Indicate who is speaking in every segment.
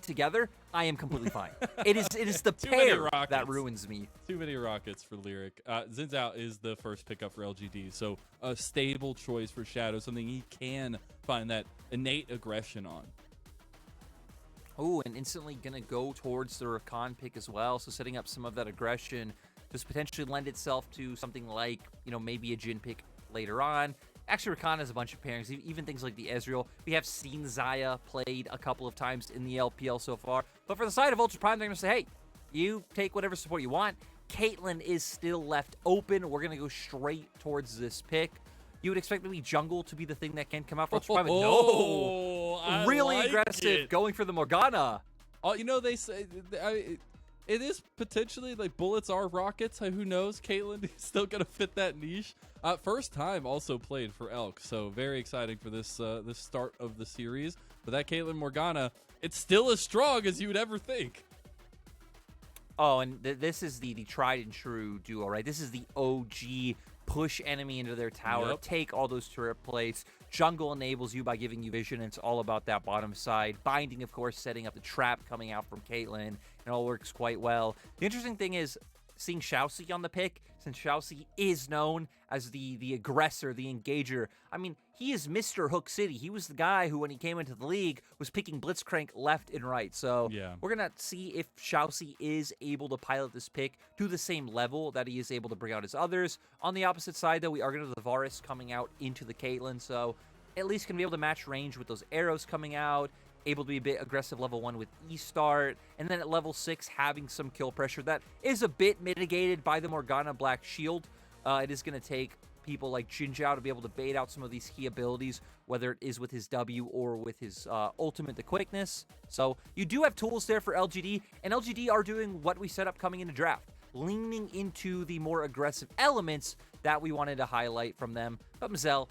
Speaker 1: together, I am completely fine. It is the pair that ruins me.
Speaker 2: Too many rockets for Lyric. Xin Zhao is the first pickup for LGD, so a stable choice for Shadow, something he can find that innate aggression on.
Speaker 1: Oh, and instantly going to go towards the Rakan pick as well, so setting up some of that aggression does potentially lend itself to something like, maybe a Jhin pick later on. Actually, Rakan has a bunch of pairings, even things like the Ezreal. We have seen Xayah played a couple of times in the LPL so far. But for the side of Ultra Prime, they're going to say, hey, you take whatever support you want. Caitlyn is still left open. We're going to go straight towards this pick. You would expect maybe jungle to be the thing that can come out for Ultra Prime. No! Really like aggressive, going for the Morgana.
Speaker 2: Oh, they say... it is potentially like bullets are rockets. Who knows? Caitlyn is still gonna fit that niche. First time also played for Elk, so very exciting for this this start of the series. But that Caitlyn Morgana, it's still as strong as you would ever think.
Speaker 1: Oh, and this is the tried and true duo, right? This is the OG push enemy into their tower, take all those turret plates. Jungle enables you by giving you vision, and it's all about that bottom side. Binding, of course, setting up the trap coming out from Caitlyn. It all works quite well. The interesting thing is seeing Xiaoxi on the pick, since Xiaoxi is known as the aggressor, the engager. I mean, he is Mr. Hook City. He was the guy who, when he came into the league, was picking Blitzcrank left and right. So we're going to see if Xiaoxi is able to pilot this pick to the same level that he is able to bring out his others. On the opposite side, though, we are going to have the Varus coming out into the Caitlyn. So at least going to be able to match range with those arrows coming out. Able to be a bit aggressive level 1 with E-Start, and then at level 6 having some kill pressure that is a bit mitigated by the Morgana Black Shield. It is going to take people like Jhin Zhao to be able to bait out some of these key abilities, whether it is with his W or with his ultimate, the quickness. So you do have tools there for LGD, and LGD are doing what we set up coming into draft, leaning into the more aggressive elements that we wanted to highlight from them. But Mazel,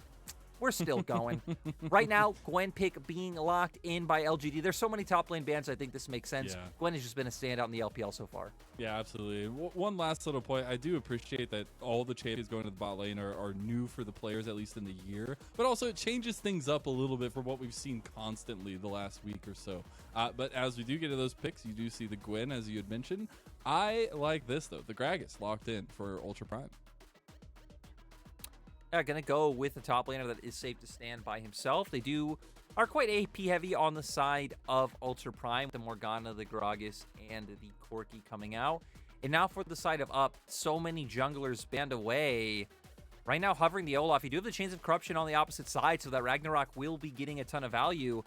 Speaker 1: we're still going. Right now, Gwen pick being locked in by LGD. There's so many top lane bans, I think this makes sense. Gwen has just been a standout in the LPL so far.
Speaker 2: Yeah, absolutely. One last little point. I do appreciate that all the champions going to the bot lane are new for the players, at least in the year. But also, it changes things up a little bit from what we've seen constantly the last week or so. But as we do get to those picks, you do see the Gwen, as you had mentioned. I like this, though. The Gragas locked in for Ultra Prime.
Speaker 1: Going to go with the top laner that is safe to stand by himself. They are quite AP heavy on the side of Ultra Prime. The Morgana, the Gragas, and the Corki coming out. And now for the side of up, so many junglers banned away. Right now, hovering the Olaf. You do have the Chains of Corruption on the opposite side, so that Ragnarok will be getting a ton of value.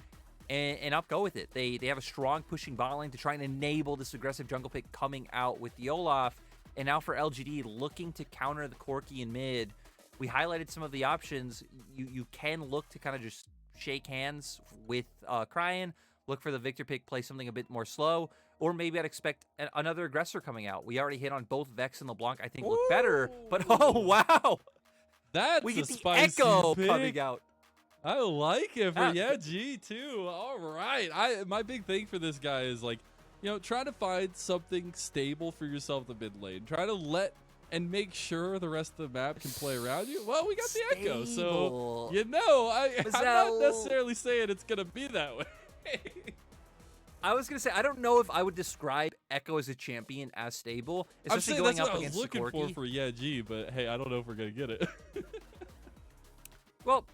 Speaker 1: And up go with it. They have a strong pushing bot lane to try and enable this aggressive jungle pick coming out with the Olaf. And now for LGD, looking to counter the Corki in mid. We highlighted some of the options. You can look to kind of just shake hands with Cryan, look for the Victor pick, play something a bit more slow, or maybe I'd expect another aggressor coming out. We already hit on both Vex and LeBlanc, I think look better, but oh wow!
Speaker 2: That's
Speaker 1: we get
Speaker 2: a
Speaker 1: the
Speaker 2: spicy
Speaker 1: Echo
Speaker 2: pick.
Speaker 1: Coming out.
Speaker 2: I like it for G2. All right. My big thing for this guy is try to find something stable for yourself in the mid lane. Try to and make sure the rest of the map can play around you. Well, we got the Echo, so I'm not necessarily saying it's gonna be that way.
Speaker 1: I was gonna say I don't know if I would describe Echo as a champion as stable, especially going up against the Corki.
Speaker 2: That's what I was looking for Yeji, but hey, I don't know if we're gonna get it.
Speaker 1: Well,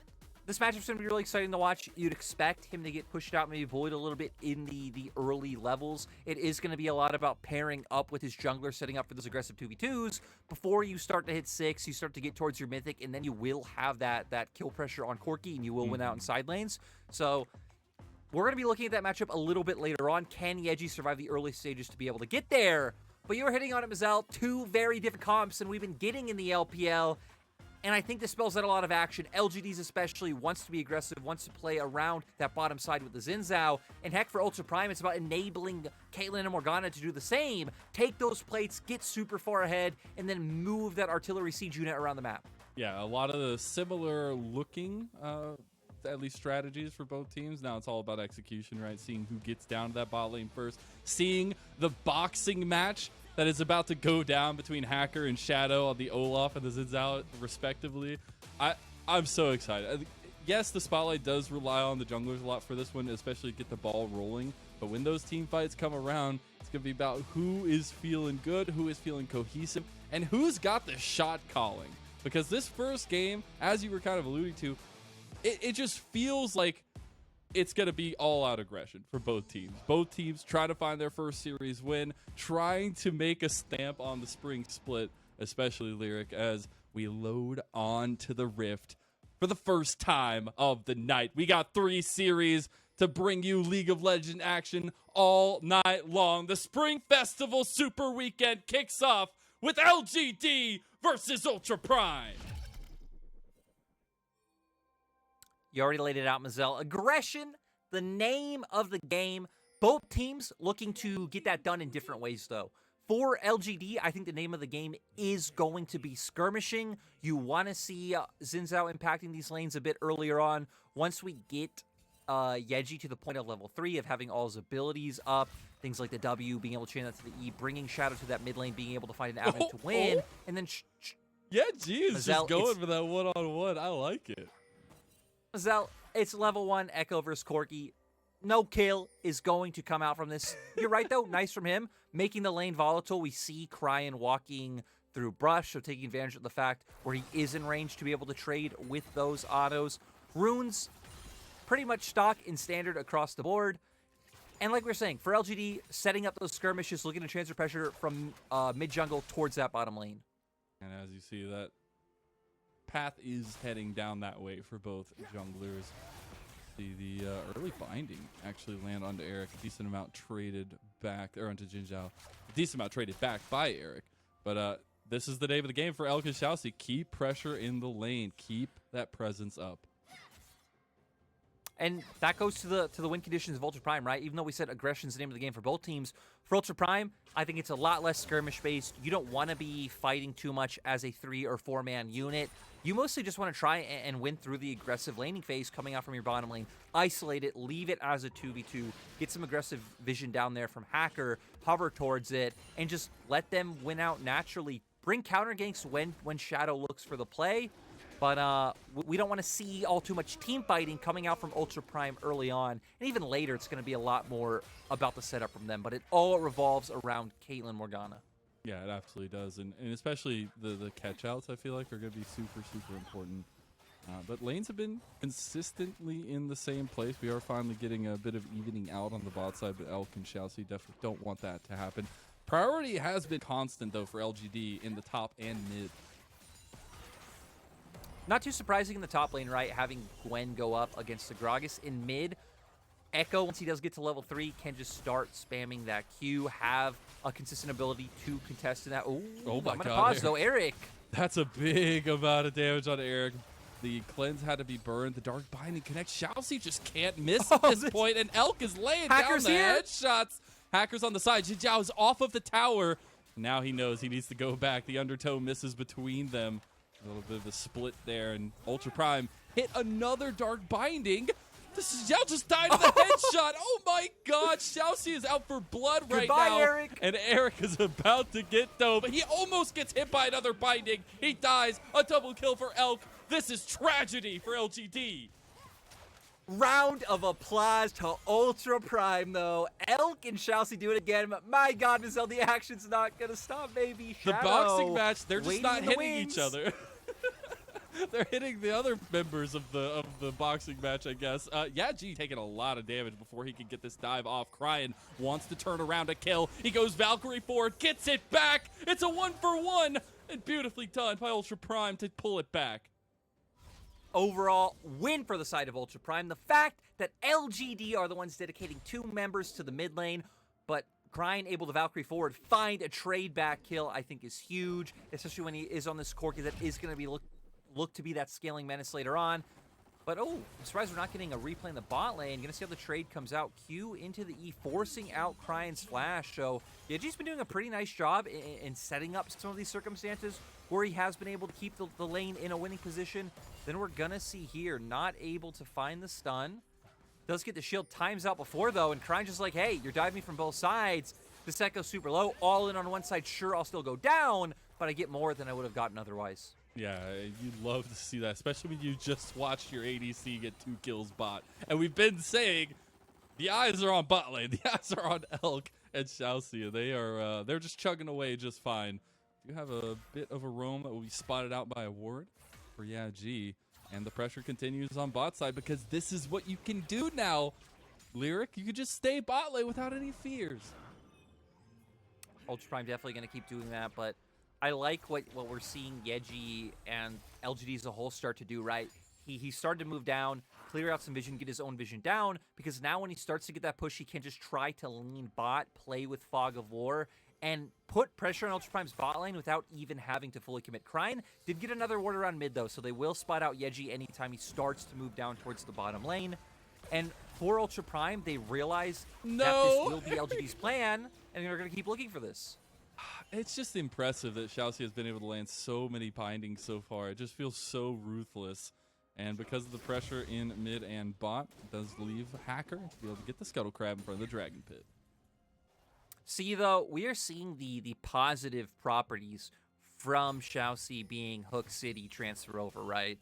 Speaker 1: this matchup's going to be really exciting to watch. You'd expect him to get pushed out, maybe bullied a little bit in the early levels. It is going to be a lot about pairing up with his jungler, setting up for those aggressive 2v2s. Before you start to hit 6, you start to get towards your mythic, and then you will have that kill pressure on Corki, and you will win out in side lanes. So we're going to be looking at that matchup a little bit later on. Can Yeji survive the early stages to be able to get there? But you were hitting on it, Mazel. 2 very different comps than we've been getting in the LPL. And I think this spells out a lot of action. LGD's especially wants to be aggressive, wants to play around that bottom side with the Xin Zhao. And heck, for Ultra Prime, it's about enabling Caitlyn and Morgana to do the same. Take those plates, get super far ahead, and then move that artillery siege unit around the map.
Speaker 2: Yeah, a lot of the similar looking, at least strategies for both teams. Now it's all about execution, right? Seeing who gets down to that bot lane first. Seeing the boxing match that is about to go down between Hacker and Shadow on the Olaf and the Xin Zhao, respectively. I'm so excited. Yes, the spotlight does rely on the junglers a lot for this one, especially get the ball rolling. But when those team fights come around, it's going to be about who is feeling good, who is feeling cohesive, and who's got the shot calling. Because this first game, as you were kind of alluding to, it just feels like it's going to be all-out aggression for both teams. Both teams trying to find their first series win, trying to make a stamp on the spring split, especially Lyric, as we load on to the Rift for the first time of the night. We got 3 series to bring you League of Legends action all night long. The Spring Festival Super Weekend kicks off with LGD versus Ultra Prime.
Speaker 1: You already laid it out, Mazel. Aggression, the name of the game. Both teams looking to get that done in different ways, though. For LGD, I think the name of the game is going to be skirmishing. You want to see Xin Zhao impacting these lanes a bit earlier on. Once we get Yeji to the point of level 3 of having all his abilities up, things like the W, being able to chain that to the E, bringing Shadow to that mid lane, being able to find an avenue to win, and then...
Speaker 2: Yeji is
Speaker 1: Mazel,
Speaker 2: just going for that one-on-one. I like it.
Speaker 1: Mazel, it's level 1 Echo versus Corki. No kill is going to come out from this. You're right, though. Nice from him. Making the lane volatile. We see Cryan walking through brush, so taking advantage of the fact where he is in range to be able to trade with those autos. Runes, pretty much stock in standard across the board. And like we were saying, for LGD, setting up those skirmishes, looking to transfer pressure from mid-jungle towards that bottom lane.
Speaker 2: And as you see, that path is heading down that way for both junglers. The early binding actually land onto Eric. A decent amount traded back, or onto Jin Zhao. A decent amount traded back by Eric. But this is the name of the game for Elk and Xiaoxi. Keep pressure in the lane. Keep that presence up.
Speaker 1: And that goes to the win conditions of Ultra Prime, right? Even though we said aggression is the name of the game for both teams, for Ultra Prime, I think it's a lot less skirmish-based. You don't want to be fighting too much as a 3 or 4-man unit. You mostly just want to try and win through the aggressive laning phase coming out from your bottom lane. Isolate it, leave it as a 2v2, get some aggressive vision down there from Hacker, hover towards it, and just let them win out naturally. Bring counter ganks when Shadow looks for the play. But we don't want to see all too much team fighting coming out from Ultra Prime early on. And even later, it's going to be a lot more about the setup from them. But it all revolves around Caitlyn Morgana.
Speaker 2: Yeah, it absolutely does. And especially the catch-outs, I feel like, are going to be super, super important. But lanes have been consistently in the same place. We are finally getting a bit of evening out on the bot side, but Elk and Xiaoxi definitely don't want that to happen. Priority has been constant, though, for LGD in the top and mid.
Speaker 1: Not too surprising in the top lane, right? Having Gwen go up against the Gragas in mid. Echo, once he does get to level 3, can just start spamming that Q, have a consistent ability to contest in that. Ooh,
Speaker 2: oh my
Speaker 1: I'm
Speaker 2: God,
Speaker 1: gonna pause
Speaker 2: Eric.
Speaker 1: though, Eric.
Speaker 2: That's a big amount of damage on Eric. The cleanse had to be burned. The dark binding connects. Xiaoxi just can't miss at this point, and Elk is laying
Speaker 1: Hacker's
Speaker 2: down the
Speaker 1: here.
Speaker 2: headshots. Hacker's on the side. Jin Zhao is off of the tower. Now he knows he needs to go back. The undertow misses between them. A little bit of a split there, and Ultra Prime hit another dark binding. This is Xiao just died to the headshot. Oh my God, Xiaoxi is out for blood right
Speaker 1: Goodbye,
Speaker 2: now.
Speaker 1: Eric.
Speaker 2: And Eric is about to get though, but he almost gets hit by another binding. He dies. A double kill for Elk. This is tragedy for LGD.
Speaker 1: Round of applause to Ultra Prime, though. Elk and Xiaoxi do it again. But my God, Mazel, the action's not going to stop, baby.
Speaker 2: The
Speaker 1: Shadow
Speaker 2: boxing match, they're just
Speaker 1: waiting
Speaker 2: not
Speaker 1: in the
Speaker 2: hitting
Speaker 1: wings.
Speaker 2: each other. They're hitting the other members of the boxing match, I guess. Yaji taking a lot of damage before he can get this dive off. Cryan wants to turn around a kill. He goes Valkyrie forward, gets it back. It's a 1-for-1, and beautifully done by Ultra Prime to pull it back.
Speaker 1: Overall win for the side of Ultra Prime. The fact that LGD are the ones dedicating 2 members to the mid lane, but Cryan able to Valkyrie forward, find a trade back kill, I think is huge, especially when he is on this Corki that is going to be look to be that scaling menace later on. But oh, I'm surprised we're not getting a replay in the bot lane. Gonna see how the trade comes out. Q into the E, forcing out Cryan's flash. So Yeji's been doing a pretty nice job in setting up some of these circumstances where he has been able to keep the lane in a winning position. Then we're gonna see here, not able to find the stun. Does get the shield, times out before though, and Cryan just like, hey, you're diving me from both sides. The set goes super low, all in on one side. Sure, I'll still go down, but I get more than I would have gotten otherwise.
Speaker 2: Yeah, you'd love to see that, especially when you just watched your ADC get 2 kills bot. And we've been saying The eyes are on bot lane. The eyes are on Elk and Xiaoxia. They're just chugging away just fine. Do have a bit of a roam that will be spotted out by a ward for G. And the pressure continues on bot side because this is what you can do now. Lyric, you can just stay bot lane without any fears.
Speaker 1: Ultra Prime definitely going to keep doing that, but I like what we're seeing Yeji and LGD as a whole start to do, right? He started to move down, clear out some vision, get his own vision down, because now when he starts to get that push, he can just try to lean bot, play with Fog of War, and put pressure on Ultra Prime's bot lane without even having to fully commit. Kryne did get another ward around mid, though, so they will spot out Yeji anytime he starts to move down towards the bottom lane. And for Ultra Prime, they realize that this will be LGD's plan, and they're going to keep looking for this.
Speaker 2: It's just impressive that Xiaoxia has been able to land so many bindings so far. It just feels so ruthless. And because of the pressure in mid and bot, it does leave Hacker to be able to get the Scuttle Crab in front of the Dragon Pit.
Speaker 1: See, though, we are seeing the positive properties from Xiaoxia being Hook City transfer over, right?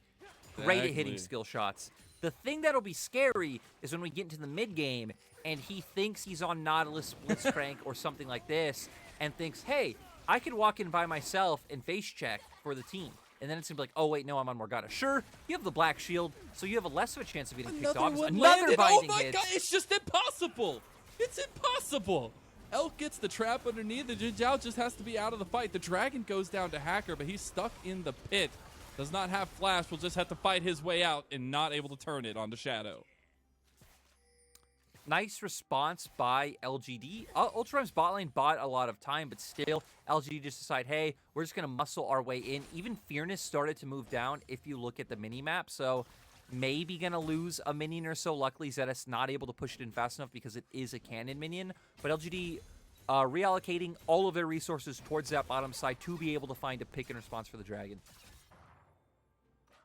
Speaker 1: Great at hitting skill shots. The thing that'll be scary is when we get into the mid game and he thinks he's on Nautilus Blitzcrank or something like this and thinks, hey, I could walk in by myself and face check for the team. And then it's going to be like, oh, wait, no, I'm on Morgana. Sure, you have the Black Shield, so you have a less of a chance of getting picked off. Another binding
Speaker 2: Oh, my
Speaker 1: hit.
Speaker 2: God, it's just impossible. It's impossible. Elk gets the trap underneath. The Jinjiao just has to be out of the fight. The Dragon goes down to Hacker, but he's stuck in the pit. Does not have flash. Will just have to fight his way out and not able to turn it onto Shadow.
Speaker 1: Nice response by LGD. Ultra Prime's bot lane bought a lot of time, but still, LGD just decide, hey, we're just going to muscle our way in. Even Fearness started to move down if you look at the mini-map, so maybe going to lose a minion or so. Luckily, Zedis not able to push it in fast enough because it is a cannon minion. But LGD reallocating all of their resources towards that bottom side to be able to find a pick and response for the Dragon.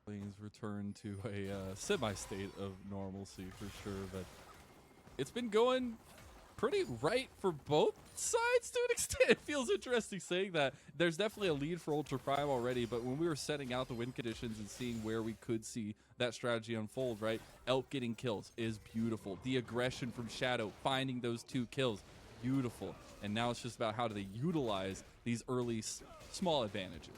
Speaker 2: Things return to a semi-state of normalcy for sure, but it's been going pretty right for both sides to an extent. It feels interesting saying that. There's definitely a lead for Ultra Prime already, but when we were setting out the win conditions and seeing where we could see that strategy unfold, right? Elk getting kills is beautiful. The aggression from Shadow, finding those 2 kills, beautiful. And now it's just about how do they utilize these early small advantages.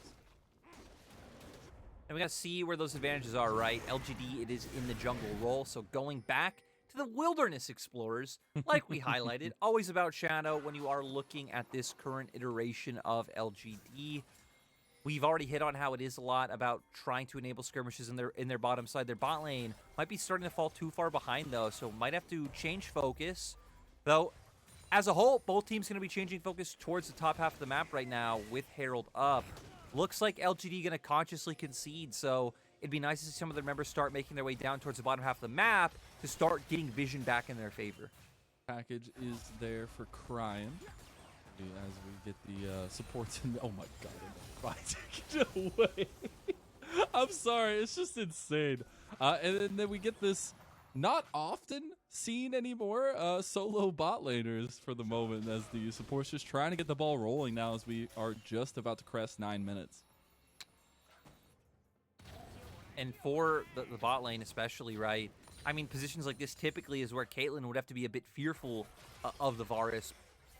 Speaker 1: And we got to see where those advantages are, right? LGD, it is in the jungle role, so going back to the Wilderness Explorers, like we highlighted, always about Shadow when you are looking at this current iteration of LGD. We've already hit on how it is a lot about trying to enable skirmishes in their bottom side. Their bot lane might be starting to fall too far behind, though, so might have to change focus. Though, as a whole, both teams going to be changing focus towards the top half of the map right now with Herald up. Looks like LGD going to consciously concede, so it'd be nice to see some of their members start making their way down towards the bottom half of the map to start getting vision back in their favor.
Speaker 2: Package is there for Kryne as we get the supports in. Oh my God, take it away. I'm sorry, it's just insane. And then we get this not often seen anymore solo bot laners for the moment as the support's just trying to get the ball rolling now as we are just about to crest 9 minutes.
Speaker 1: And for the bot lane especially, right? I mean, positions like this typically is where Caitlyn would have to be a bit fearful of the Varus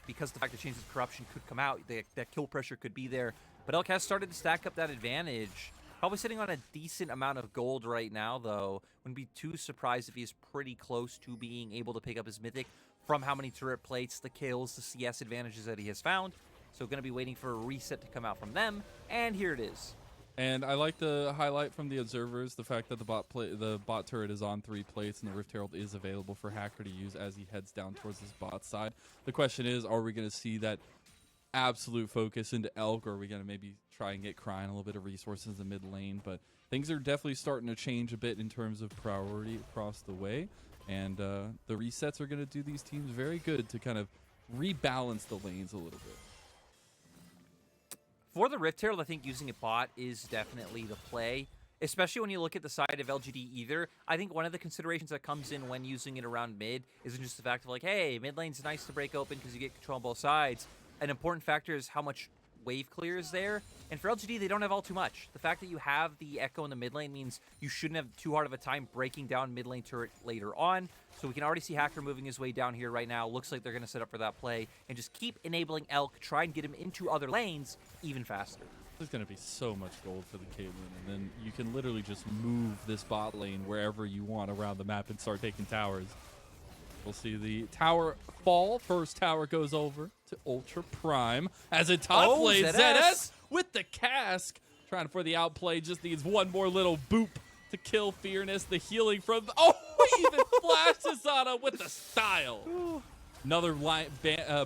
Speaker 1: because the fact that Chains of Corruption could come out, that kill pressure could be there. But Elk has started to stack up that advantage. Probably sitting on a decent amount of gold right now, though. Wouldn't be too surprised if he's pretty close to being able to pick up his Mythic from how many turret plates, the kills, the CS advantages that he has found. So going to be waiting for a reset to come out from them. And here it is.
Speaker 2: And I like the highlight from the observers, the fact that the bot turret is on 3 plates and the Rift Herald is available for Hacker to use as he heads down towards his bot side. The question is, are we going to see that absolute focus into Elk, or are we going to maybe try and get Kryne a little bit of resources in the mid lane? But things are definitely starting to change a bit in terms of priority across the way. And the resets are going to do these teams very good to kind of rebalance the lanes a little bit.
Speaker 1: For the Rift Herald, I think using a bot is definitely the play, especially when you look at the side of LGD either. I think one of the considerations that comes in when using it around mid isn't just the fact of like, hey, mid lane's nice to break open because you get control on both sides. An important factor is how much wave clears there. And for LGD, they don't have all too much. The fact that you have the Echo in the mid lane means you shouldn't have too hard of a time breaking down mid lane turret later on. So we can already see Hacker moving his way down here right now. Looks like they're going to set up for that play and just keep enabling Elk, try and get him into other lanes even faster.
Speaker 2: There's going to be so much gold for the Caitlyn, and then you can literally just move this bot lane wherever you want around the map and start taking towers. We'll see the tower fall. First tower goes over to Ultra Prime. As a top lane, ZS with the cask. Trying for the outplay. Just needs one more little boop to kill Fearness. The healing from... Oh, he even flashes on him with the style. Another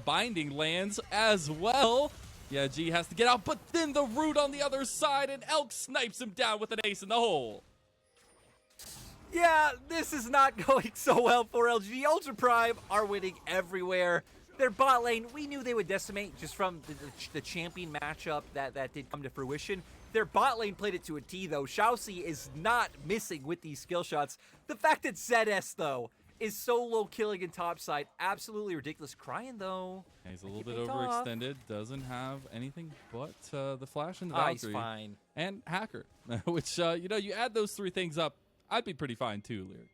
Speaker 2: binding lands as well. Yeah, G has to get out, but then the root on the other side, and Elk snipes him down with an ace in the hole.
Speaker 1: Yeah, this is not going so well for LGD. Ultra Prime are winning everywhere. Their bot lane, we knew they would decimate just from the champion matchup that did come to fruition. Their bot lane played it to a T, though. Xiaoxi is not missing with these skill shots. The fact that ZS, though, is so low killing in topside, absolutely ridiculous. Crying, though.
Speaker 2: Yeah, he's a little bit overextended. Doesn't have anything but the flash and the Valkyrie.
Speaker 1: He's fine.
Speaker 2: And Hacker, which, you know, you add those three things up, I'd be pretty fine too, Lyric.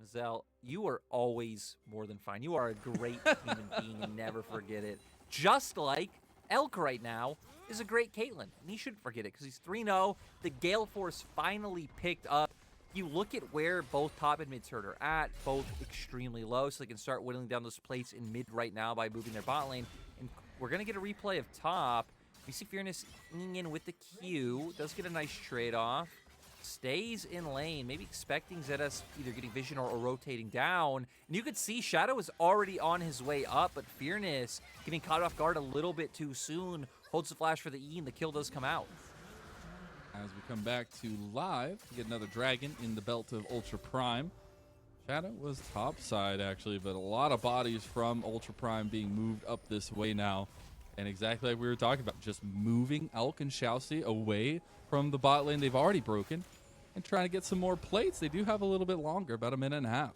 Speaker 1: Mazel, you are always more than fine. You are a great human being and never forget it. Just like Elk right now is a great Caitlyn, and he shouldn't forget it because he's 3-0. The Gale Force finally picked up. You look at where both top and mid turret are at, both extremely low, so they can start whittling down those plates in mid right now by moving their bot lane. And we're going to get a replay of top. We see Fearness in with the Q. Does get a nice trade-off. Stays in lane, maybe expecting ZS either getting vision or rotating down. And you could see Shadow is already on his way up, but Fearness getting caught off guard a little bit too soon. Holds the flash for the E, and the kill does come out.
Speaker 2: As we come back to live, we get another dragon in the belt of Ultra Prime. Shadow was top side, actually, but a lot of bodies from Ultra Prime being moved up this way now. And exactly like we were talking about, just moving Elk and Xiaoxi away from the bot lane they've already broken and trying to get some more plates. They do have a little bit longer, about a minute and a half.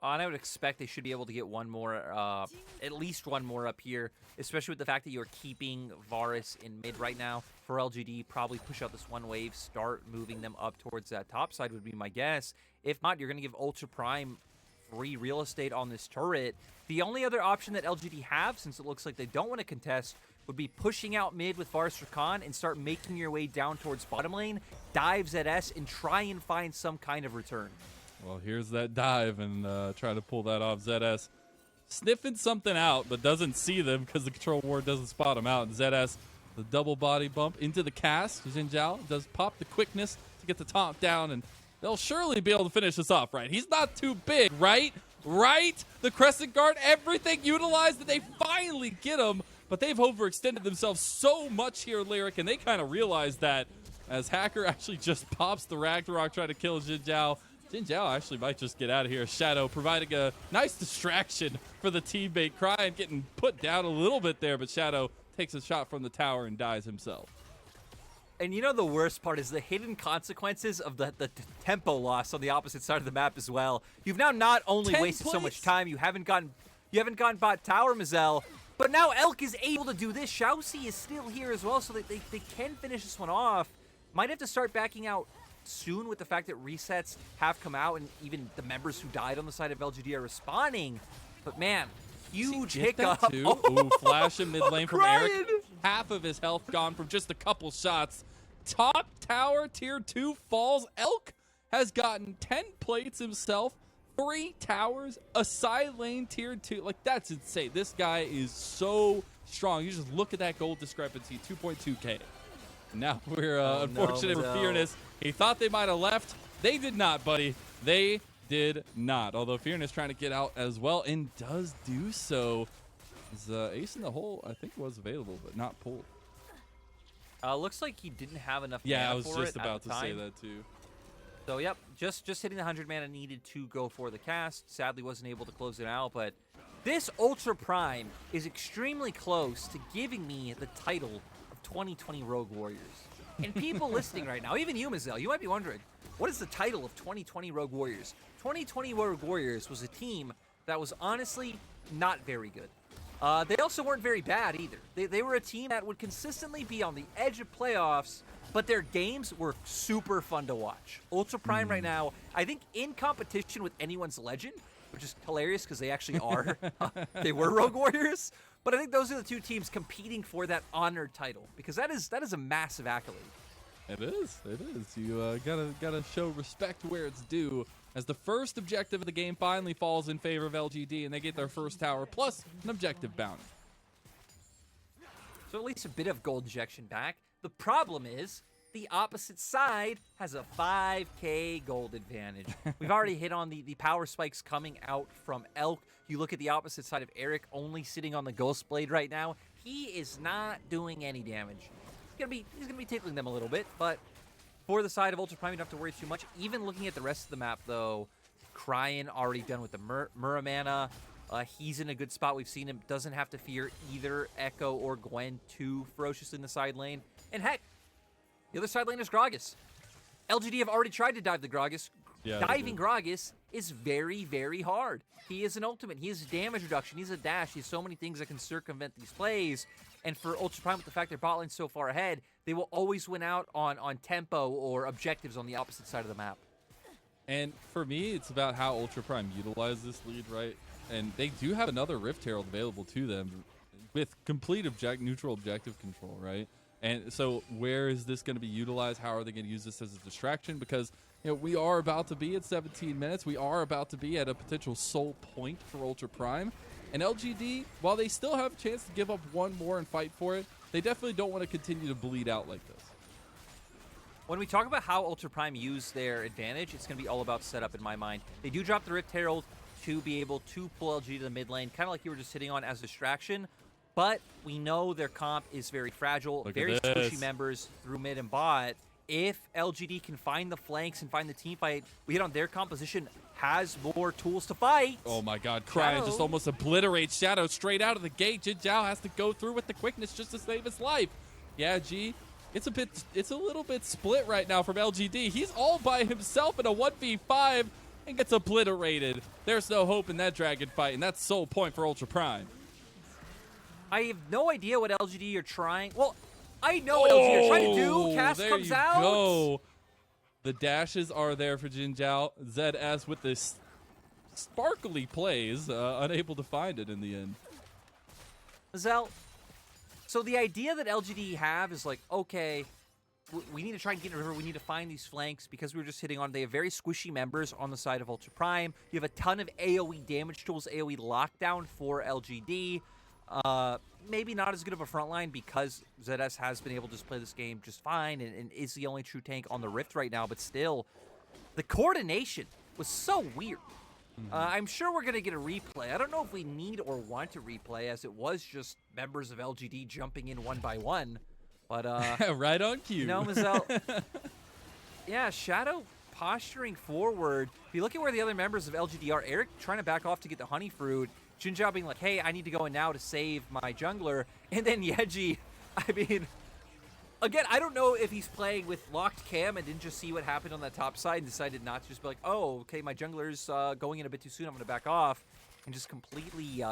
Speaker 1: And I would expect they should be able to get one more, at least one more up here, especially with the fact that you're keeping Varus in mid right now. For LGD, probably push out this one wave, start moving them up towards that top side would be my guess. If not, you're going to give Ultra Prime free real estate on this turret. The only other option that LGD have, since it looks like they don't want to contest, would be pushing out mid with Varus Rakan and start making your way down towards bottom lane, dive ZS, and try and find some kind of return.
Speaker 2: Well, here's that dive and try to pull that off. ZS sniffing something out, but doesn't see them because the control ward doesn't spot him out. And ZS, the double body bump into the cast. Xin Zhao does pop the quickness to get the top down, and they'll surely be able to finish this off, right? He's not too big, right? Right? The Crescent Guard, everything utilized, and they finally get him, but they've overextended themselves so much here, Lyric, and they kind of realize that as Hacker actually just pops the Ragnarok trying to kill Xin Zhao. Xin Zhao actually might just get out of here. Shadow providing a nice distraction for the teammate. Crying getting put down a little bit there, but Shadow takes a shot from the tower and dies himself.
Speaker 1: And you know the worst part is the hidden consequences of the tempo loss on the opposite side of the map as well. You've now not only wasted so much time, you haven't gone bot tower, Mazel, but now Elk is able to do this. Xiaoxi is still here as well, so they can finish this one off. Might have to start backing out soon with the fact that resets have come out and even the members who died on the side of LGD are respawning. But man, huge hiccup.
Speaker 2: Ooh, flash in mid lane from Eric. Half of his health gone from just a couple shots. Top tower tier 2 falls. Elk has gotten 10 plates himself, 3 towers, a side lane tier 2. Like, that's insane. This guy is so strong. You just look at that gold discrepancy, 2.2k. Now we're unfortunate for Fearness. He thought they might have left. They did not, buddy. They did not. Although Fearness trying to get out as well and does do so. His ace in the hole, I think, was available, but not pulled.
Speaker 1: Looks like he didn't have enough mana
Speaker 2: Yeah, I was
Speaker 1: for
Speaker 2: just
Speaker 1: it
Speaker 2: about
Speaker 1: at the
Speaker 2: to
Speaker 1: time.
Speaker 2: say that too.
Speaker 1: So, yep, just hitting the 100 mana needed to go for the cast. Sadly, wasn't able to close it out, but this Ultra Prime is extremely close to giving me the title of 2020 Rogue Warriors. And people listening right now, even you, Mazel, you might be wondering, what is the title of 2020 Rogue Warriors? 2020 Rogue Warriors was a team that was honestly not very good. They also weren't very bad either. They were a team that would consistently be on the edge of playoffs, but their games were super fun to watch. Ultra Prime right now, I think in competition with anyone's Legend, which is hilarious because they actually are. They were Rogue Warriors. But I think those are the two teams competing for that honored title because that is a massive accolade.
Speaker 2: It is. You gotta show respect where it's due. As the first objective of the game finally falls in favor of LGD, and they get their first tower plus an objective bounty.
Speaker 1: So at least a bit of gold injection back. The problem is the opposite side has a 5k gold advantage. We've already hit on the power spikes coming out from Elk. You look at the opposite side of Eric, only sitting on the Ghost Blade right now. He is not doing any damage. He's gonna be tickling them a little bit, but for the side of Ultra Prime, you don't have to worry too much. Even looking at the rest of the map, though, Cryan already done with the Muramana. He's in a good spot. We've seen him. Doesn't have to fear either Echo or Gwen too ferociously in the side lane. And heck, the other side lane is Gragas. LGD have already tried to dive the Gragas.
Speaker 2: Yeah,
Speaker 1: diving Gragas is very, very hard. He is an ultimate. He is damage reduction. He's a dash. He has so many things that can circumvent these plays. And for Ultra Prime, with the fact their bot lane's so far ahead, they will always win out on tempo or objectives on the opposite side of the map.
Speaker 2: And for me, it's about how Ultra Prime utilize this lead, right? And they do have another Rift Herald available to them with complete neutral objective control, right? And so where is this going to be utilized? How are they going to use this as a distraction? Because we are about to be at 17 minutes. We are about to be at a potential soul point for Ultra Prime. And LGD, while they still have a chance to give up one more and fight for it, they definitely don't want to continue to bleed out like this.
Speaker 1: When we talk about how Ultra Prime use their advantage, it's going to be all about setup in my mind. They do drop the Rift Herald to be able to pull LG to the mid lane, kind of like you were just hitting on as a distraction. But we know their comp is very fragile, very squishy members through mid and bot. If LGD can find the flanks and find the team fight, we hit on their composition has more tools to fight.
Speaker 2: Oh my god, Cryan just almost obliterates Shadow straight out of the gate. Jin Zhao has to go through with the quickness just to save his life. Yeah, G, it's a little bit split right now from LGD. He's all by himself in a 1v5 and gets obliterated. There's no hope in that dragon fight, and that's sole point for Ultra Prime.
Speaker 1: I have no idea what LGD are trying. Well, I know what LGD are trying to do. Cass comes out.
Speaker 2: Go. The dashes are there for Jin Zhao. ZS with this sparkly plays, unable to find it in the end.
Speaker 1: Zell, so the idea that LGD have is like, okay, we need to try and get in the river. We need to find these flanks because we were just hitting on. They have very squishy members on the side of Ultra Prime. You have a ton of AoE damage tools, AoE lockdown for LGD. Maybe not as good of a front line because ZS has been able to just play this game just fine and is the only true tank on the Rift right now, but still, the coordination was so weird. I'm sure we're going to get a replay. I don't know if we need or want to replay as it was just members of LGD jumping in one by one, but
Speaker 2: right on cue.
Speaker 1: You know, Mazel, yeah, Shadow posturing forward. If you look at where the other members of LGD are, Eric trying to back off to get the honey fruit, Jin Zhao being like, hey, I need to go in now to save my jungler. And then Yeji, I mean, again, I don't know if he's playing with locked cam and didn't just see what happened on that top side and decided not to just be like, oh, okay, my jungler's going in a bit too soon, I'm going to back off. And just completely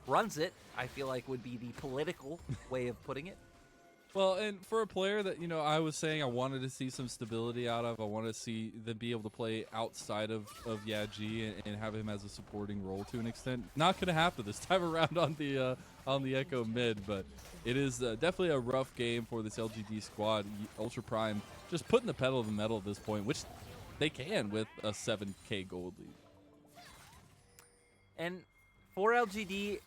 Speaker 1: runs it, I feel like would be the political way of putting it.
Speaker 2: Well, and for a player that, I was saying I wanted to see some stability out of, I wanted to see them be able to play outside of Yaji and have him as a supporting role to an extent. Not going to happen this time around on the Echo mid, but it is definitely a rough game for this LGD squad. Ultra Prime just putting the pedal to the metal at this point, which they can with a 7k gold lead.
Speaker 1: And for LGD,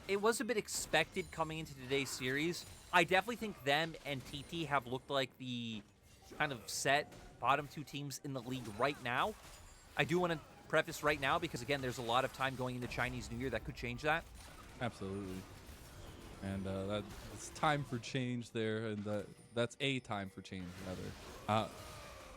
Speaker 1: it was a bit expected coming into today's series. I definitely think them and TT have looked like the kind of set bottom two teams in the league right now. I do want to preface right now because, again, there's a lot of time going into Chinese New Year that could change that.
Speaker 2: Absolutely. And it's time for change there, and that's a time for change, rather.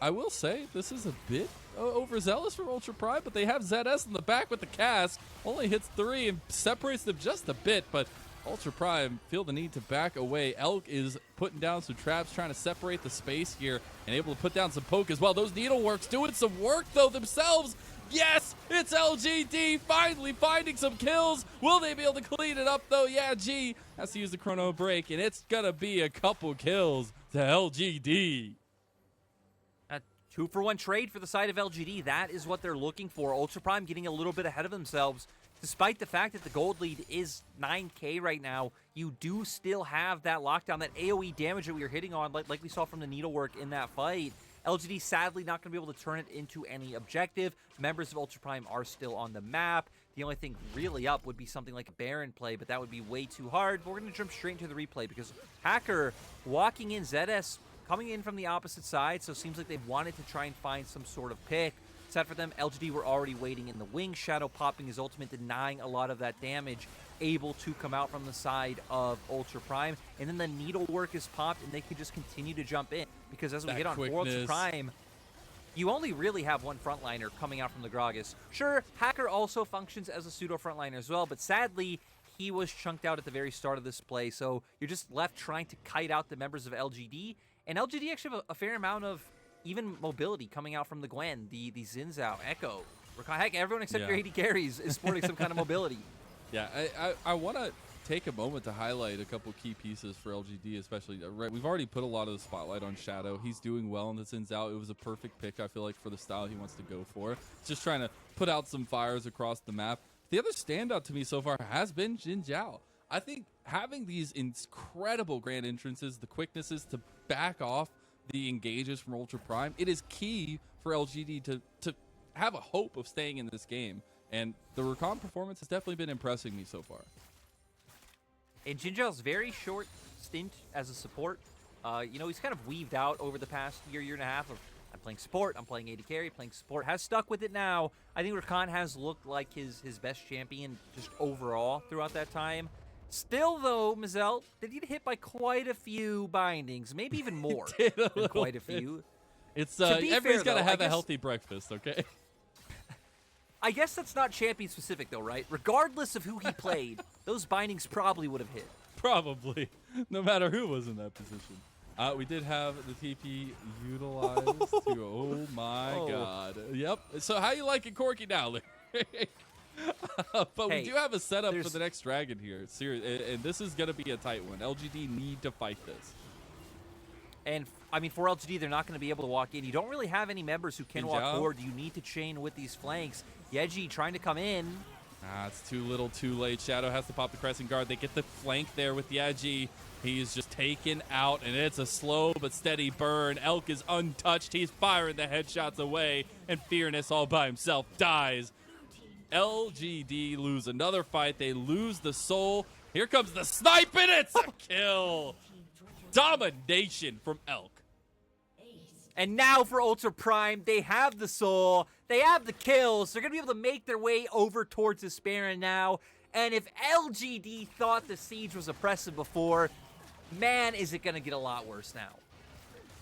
Speaker 2: I will say this is a bit overzealous for Ultra Prime, but they have ZS in the back with the cast. Only hits 3 and separates them just a bit, but Ultra Prime feel the need to back away. Elk is putting down some traps, trying to separate the space here, and able to put down some poke as well. Those needleworks doing some work, though, themselves. Yes! It's LGD finally finding some kills. Will they be able to clean it up, though? Yeah, G has to use the chrono break, and it's going to be a couple kills to LGD.
Speaker 1: A 2-for-1 trade for the side of LGD. That is what they're looking for. Ultra Prime getting a little bit ahead of themselves. Despite the fact that the gold lead is 9K right now, you do still have that lockdown, that AoE damage that we were hitting on, like we saw from the needlework in that fight. LGD sadly not going to be able to turn it into any objective. Members of Ultra Prime are still on the map. The only thing really up would be something like a Baron play, but that would be way too hard. But we're going to jump straight into the replay because Hacker walking in, ZS coming in from the opposite side, so it seems like they wanted to try and find some sort of pick. Sad for them, LGD were already waiting in the wing. Shadow popping his ultimate, denying a lot of that damage, able to come out from the side of Ultra Prime. And then the needlework is popped, and they can just continue to jump in. Because as we hit on for Ultra Prime, you only really have one frontliner coming out from the Gragas. Sure, Hacker also functions as a pseudo frontliner as well, but sadly, he was chunked out at the very start of this play. So you're just left trying to kite out the members of LGD. And LGD actually have a fair amount of even mobility coming out from the Gwen, the Xin Zhao, Echo. Heck, everyone except your AD carries is sporting some kind of mobility.
Speaker 2: Yeah, I want to take a moment to highlight a couple key pieces for LGD, especially. We've already put a lot of the spotlight on Shadow. He's doing well in the Xin Zhao. It was a perfect pick, I feel like, for the style he wants to go for. Just trying to put out some fires across the map. The other standout to me so far has been Xin Zhao. I think having these incredible grand entrances, the quicknesses to back off the engages from Ultra Prime, it is key for LGD to have a hope of staying in this game. And the Rakan performance has definitely been impressing me so far.
Speaker 1: In Xin Zhao's very short stint as a support, you know, he's kind of weaved out over the past year and a half of, I'm playing support, I'm playing AD carry, playing support, has stuck with it now. I think Rakan has looked like his best champion just overall throughout that time. Still, though, Mazel did get hit by quite a few bindings, maybe even more than quite a few.
Speaker 2: It's everybody's got to have a healthy breakfast, okay?
Speaker 1: I guess that's not champion specific, though, right? Regardless of who he played, those bindings probably would have hit.
Speaker 2: Probably, no matter who was in that position. We did have the TP utilized. Oh my God! Yep. So how you liking Corky now, but we do have a setup for the next dragon here. Serious, and this is going to be a tight one. LGD need to fight this.
Speaker 1: And, I mean, for LGD, they're not going to be able to walk in. You don't really have any members who can walk forward. You need to chain with these flanks. Yeji trying to come in.
Speaker 2: It's too little, too late. Shadow has to pop the Crescent Guard. They get the flank there with Yeji. He's just taken out, and it's a slow but steady burn. Elk is untouched. He's firing the headshots away, and Fearness all by himself dies. LGD lose another fight. They lose the soul. Here comes the snipe, and it's a kill. Domination from Elk.
Speaker 1: And now for Ultra Prime, they have the soul. They have the kills. They're going to be able to make their way over towards this Baron now. And if LGD thought the siege was oppressive before, man, is it going to get a lot worse now.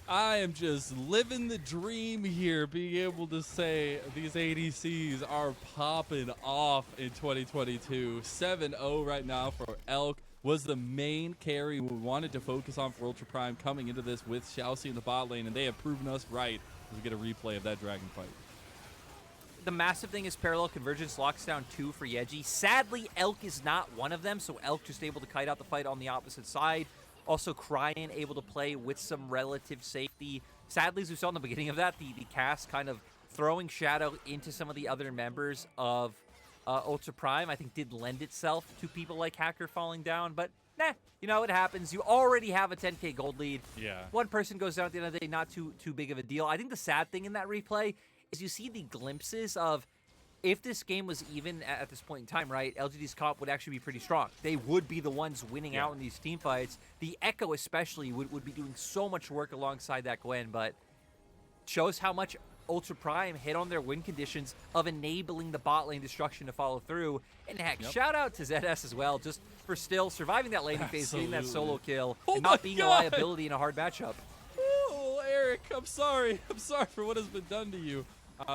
Speaker 2: I am just living the dream here, being able to say these ADCs are popping off in 2022. 7-0 right now for Elk. Was the main carry we wanted to focus on for Ultra Prime coming into this with Xiaoxi in the bot lane, and they have proven us right as we get a replay of that dragon fight.
Speaker 1: The massive thing is parallel convergence locks down 2 for Yeji. Sadly, Elk is not one of them, so Elk just able to kite out the fight on the opposite side. Also, Cryan able to play with some relative safety. Sadly, as we saw in the beginning of that, the cast kind of throwing Shadow into some of the other members of Ultra Prime, I think, did lend itself to people like Hacker falling down. But, you know, it happens. You already have a 10K gold lead.
Speaker 2: Yeah.
Speaker 1: One person goes down at the end of the day, not too big of a deal. I think the sad thing in that replay is you see the glimpses of if this game was even at this point in time, right, LGD's comp would actually be pretty strong. They would be the ones winning out in these team fights. The Echo especially would be doing so much work alongside that Gwen, but shows how much Ultra Prime hit on their win conditions of enabling the bot lane destruction to follow through. And heck, shout out to ZS as well, just for still surviving that laning phase, getting that solo kill, and not being a liability in a hard matchup.
Speaker 2: Oh, Eric, I'm sorry. I'm sorry for what has been done to you.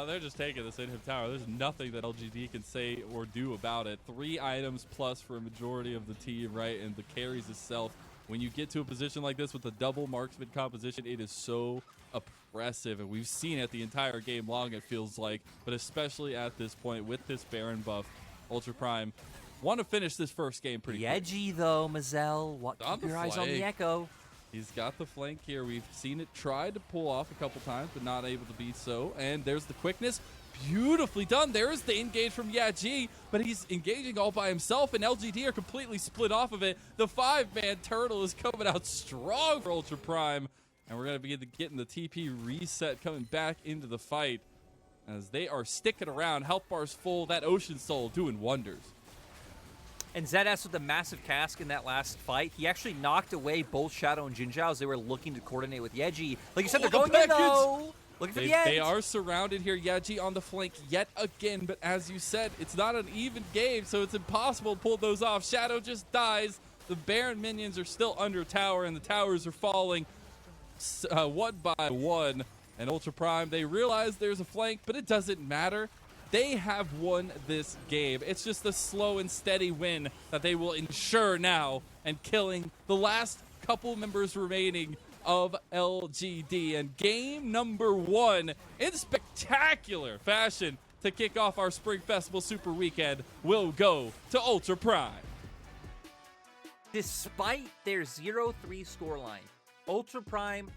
Speaker 2: They're just taking this in-him tower. There's nothing that LGD can say or do about it. 3 items plus for a majority of the team, right? And the carries itself. When you get to a position like this with a double marksman composition, it is so oppressive, and we've seen it the entire game long, it feels like, but especially at this point with this Baron buff, Ultra Prime want to finish this first game pretty quick.
Speaker 1: Edgy though, Mazel. Keep your eyes on the Echo.
Speaker 2: He's got the flank here. We've seen it try to pull off a couple times, but not able to be so. And there's the quickness. Beautifully done. There's the engage from Yaji, but he's engaging all by himself, and LGD are completely split off of it. The 5-man turtle is coming out strong for Ultra Prime, and we're going to be getting the TP reset coming back into the fight as they are sticking around. Health bar's full. That Ocean Soul doing wonders.
Speaker 1: And ZS with the massive cask in that last fight, he actually knocked away both Shadow and Jinzhao as they were looking to coordinate with Yeji. Like you said, they're going in though. Looking for the end.
Speaker 2: They are surrounded here. Yaji on the flank yet again, but as you said, it's not an even game, so it's impossible to pull those off. Shadow just dies. The Baron minions are still under tower, and the towers are falling one by one. And Ultra Prime, they realize there's a flank, but it doesn't matter. They have won this game. It's just a slow and steady win that they will ensure now, and killing the last couple members remaining of LGD. And game number 1 in spectacular fashion to kick off our Spring Festival Super Weekend will go to Ultra Prime.
Speaker 1: Despite their 0-3 scoreline, Ultra Prime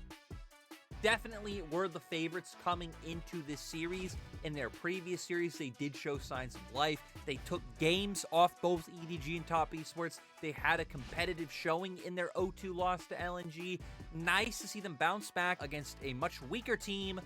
Speaker 1: definitely were the favorites coming into this series. In their previous series, they did show signs of life. They took games off both EDG and Top Esports. They had a competitive showing in their 0-2 loss to LNG. Nice to see them bounce back against a much weaker team